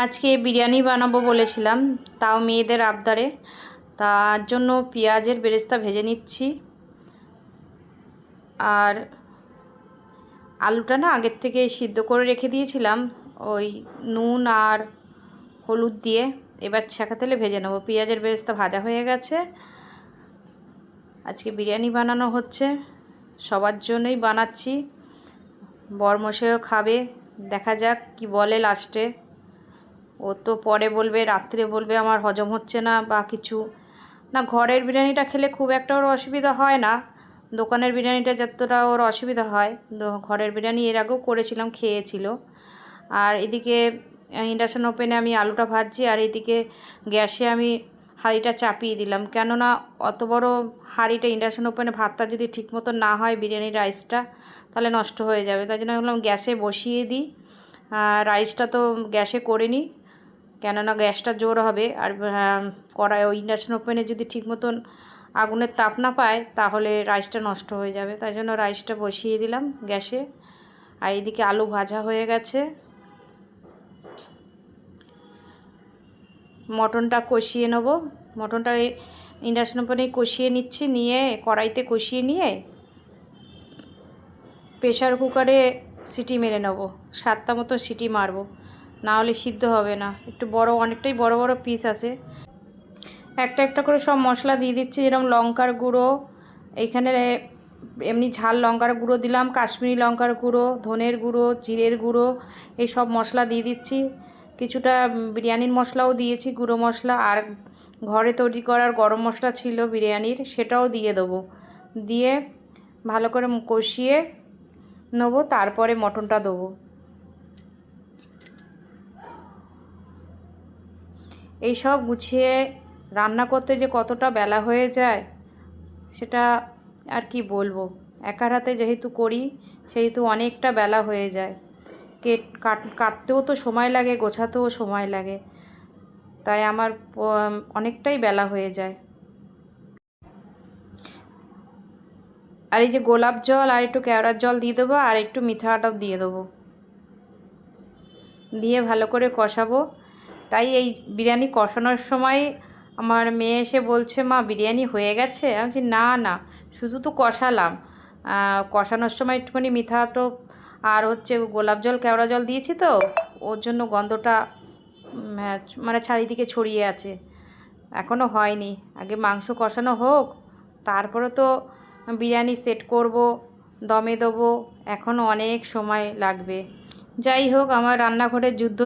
আজকে বিরিয়ানি বানাবো বলেছিলাম, তাও মেয়েদের আবদারে। তার জন্য পেঁয়াজের বেরেস্তা ভেজে নিচ্ছি। আর আলুটা না আগের থেকে সিদ্ধ করে রেখে দিয়েছিলাম, ওই নুন আর হলুদ দিয়ে। এবার ছাঁকা তেলে ভেজে নেবো। পেঁয়াজের বেরেস্তা ভাজা হয়ে গেছে। আজকে বিরিয়ানি বানানো হচ্ছে, সবার জন্যই বানাচ্ছি। বরমশাইও খাবে, দেখা যাক কি বলে লাস্টে। ও তো পরে বলবে, রাত্রে বলবে আমার হজম হচ্ছে না বা কিছু না। ঘরের বিরিয়ানিটা খেলে খুব একটা ওর অসুবিধা হয় না, দোকানের বিরিয়ানিটা যতটা ওর অসুবিধা হয়। ঘরের বিরিয়ানি এর আগেও করেছিলাম, খেয়েছিল। আর এদিকে ইন্ডাকশান ওপেনে আমি আলুটা ভাজছি, আর এদিকে গ্যাসে আমি হাঁড়িটা চাপিয়ে দিলাম। কেননা অত বড় হাঁড়িটা ইন্ডাকশান ওপেনে ভাতটা যদি ঠিক মতো না হয়, বিরিয়ানির রাইসটা, তাহলে নষ্ট হয়ে যাবে। তাই জন্য বললাম গ্যাসে বসিয়ে দিই। রাইসটা তো গ্যাসে করে নিই, কেননা গ্যাসটা জোর হবে। আর কড়াই ওই ইন্ডাকশান ওপেনে যদি ঠিক মতন আগুনের তাপ না পায়, তাহলে রাইসটা নষ্ট হয়ে যাবে। তাই জন্য রাইসটা বসিয়ে দিলাম গ্যাসে। আর এদিকে আলু ভাজা হয়ে গেছে। মটনটা কষিয়ে নেবো। মটনটা ইন্ডাকশান ওপেনেই কষিয়ে নিচ্ছি, নিয়ে কড়াইতে কষিয়ে নিয়ে প্রেশার কুকারে সিটি মেরে নেবো। 7টা মতো সিটি মারবো, না হলে সিদ্ধ হবে না। একটু বড়, অনেকটাই বড় বড় পিস আছে। একটা একটা করে সব মশলা দিয়ে দিচ্ছি, যেরকম লঙ্কার গুঁড়ো, এইখানে এমনি ঝাল লঙ্কার গুঁড়ো দিলাম, কাশ্মীরি লঙ্কার গুঁড়ো, ধনের গুঁড়ো, জিরের গুঁড়ো, এই সব মশলা দিয়ে দিচ্ছি। কিছুটা বিরিয়ানির মশলাও দিয়েছি, গুঁড়ো মশলা। আর ঘরে তৈরি করার গরম মশলা ছিল বিরিয়ানির, সেটাও দিয়ে দেবো। দিয়ে ভালো করে কষিয়ে নেবো, তারপরে মটনটা দেবো। এই সব গুছিয়ে রান্না করতে যে কতটা বেলা হয়ে যায়, সেটা আর কি বলবো। একার হাতে যেহেতু করি, সেহেতু অনেকটা বেলা হয়ে যায়। কাটতেও তো সময় লাগে, গোছাতেও সময় লাগে, তাই আমার অনেকটাই বেলা হয়ে যায়। আর এই যে গোলাপ জল আর একটু কেওড়ার জল দিয়ে দেবো, আর একটু মিঠা আটাও দিয়ে দেবো, দিয়ে ভালো করে কষাবো। তাই এই বিরিয়ানি কষানোর সময় আমার মেয়ে এসে বলছে, মা বিরিয়ানি হয়ে গেছে। আমি বলছি না না, শুধু তো কষালাম। কষানোর সময় একটুখানি মিঠা আটো আর হচ্ছে গোলাপ জল কেওড়া জল দিয়েছি, তো ওর জন্য গন্ধটা মানে চারিদিকে ছড়িয়ে আছে। এখনও হয়নি, আগে মাংস কষানো হোক, তারপরে তো বিরিয়ানি সেট করব, দমে দেবো। এখনও অনেক সময় লাগবে। যাই হোক, আমার রান্নাঘরের যুদ্ধ